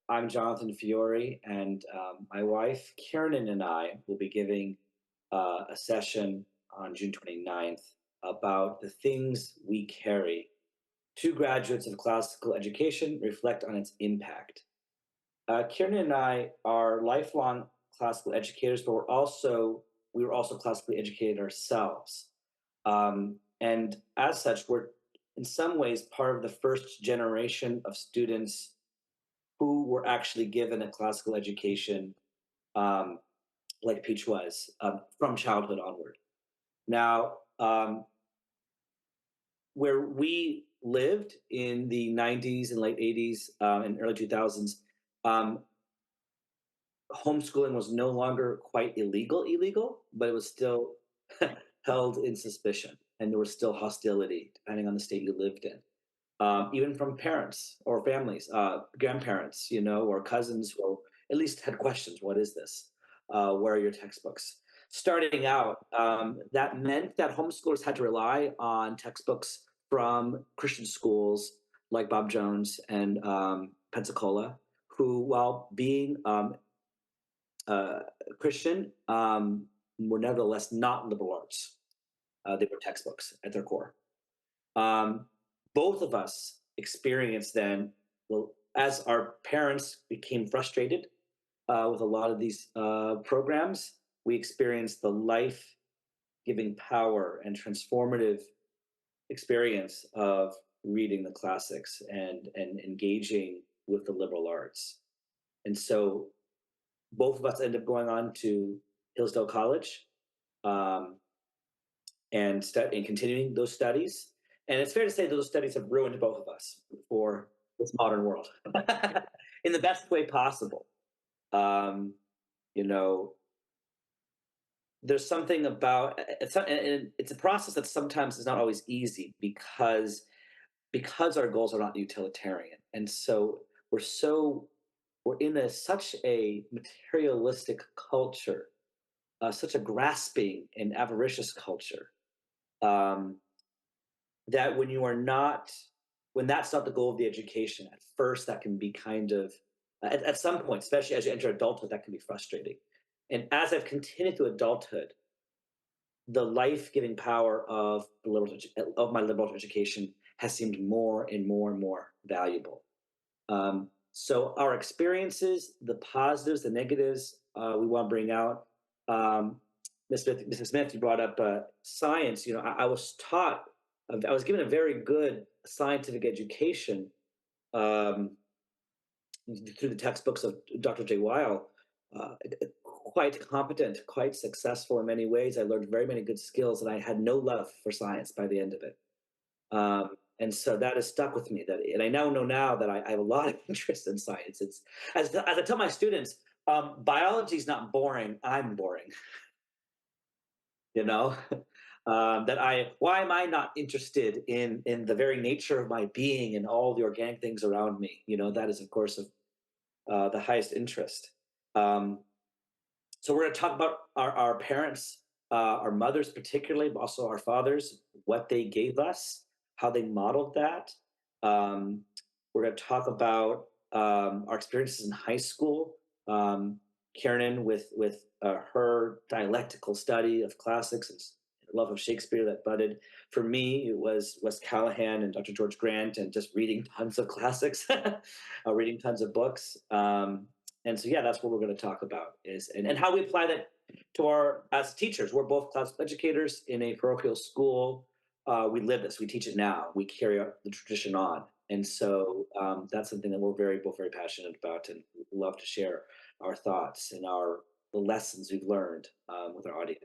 I'm Jonathan Fiore, and my wife, Kiernan, and I will be giving a session on June 29th about the things we carry. Two graduates of classical education reflect on its impact. Kiernan and I are lifelong classical educators, but we were also classically educated ourselves. And as such, we're in some ways part of the first generation of students who were actually given a classical education, um, like Peach was, from childhood onward. Now, where we lived in the 90s and late 80s and early 2000s, um, homeschooling was no longer quite illegal, but it was still held in suspicion, and there was still hostility depending on the state you lived in. Even from parents or families, grandparents, or cousins who at least had questions. What is this? Where are your textbooks? Starting out, that meant that homeschoolers had to rely on textbooks from Christian schools like Bob Jones and Pensacola, who, while being uh, Christian, were nevertheless not liberal arts. They were textbooks at their core. Um, Both of us experienced then, well, as our parents became frustrated with a lot of these programs, we experienced the life giving power and transformative experience of reading the classics and engaging with the liberal arts. And so both of us ended up going on to Hillsdale College, um, and continuing those studies. And it's fair to say that those studies have ruined both of us for this modern world in the best way possible. Um, you know, there's something about and it's a process that sometimes is not always easy because our goals are not utilitarian, and so we're in such a materialistic culture, such a grasping and avaricious culture, um, that when that's not the goal of the education, at first that can be kind of, at some point, especially as you enter adulthood, that can be frustrating. And as I've continued through adulthood, the life-giving power of my liberal education has seemed more and more and more valuable. So our experiences, the positives, the negatives, we want to bring out. Um, Mrs. Smith, you brought up science. I was taught, I was given a very good scientific education, um, through the textbooks of Dr. J. Weil. Uh, Quite competent, quite successful in many ways. I learned very many good skills, and I had no love for science by the end of it. And so that has stuck with me. And I now know now that I have a lot of interest in science. It's as I tell my students, biology is not boring. I'm boring. You know, that why am I not interested in the very nature of my being and all the organic things around me? That is of course of the highest interest. Um, so we're going to talk about our parents, our mothers particularly, but also our fathers, what they gave us, how they modeled that. Um, we're going to talk about our experiences in high school. Kiernan with her dialectical study of classics and love of Shakespeare that budded. For me, it was Wes Callahan and Dr. George Grant, and just reading tons of classics, reading tons of books. And so, yeah, that's what we're going to talk about and how we apply that to our as teachers. We're both classical educators in a parochial school. We live this, we teach it now, we carry the tradition on. And so that's something that we're both very passionate about, and love to share our thoughts and the lessons we've learned with our audience.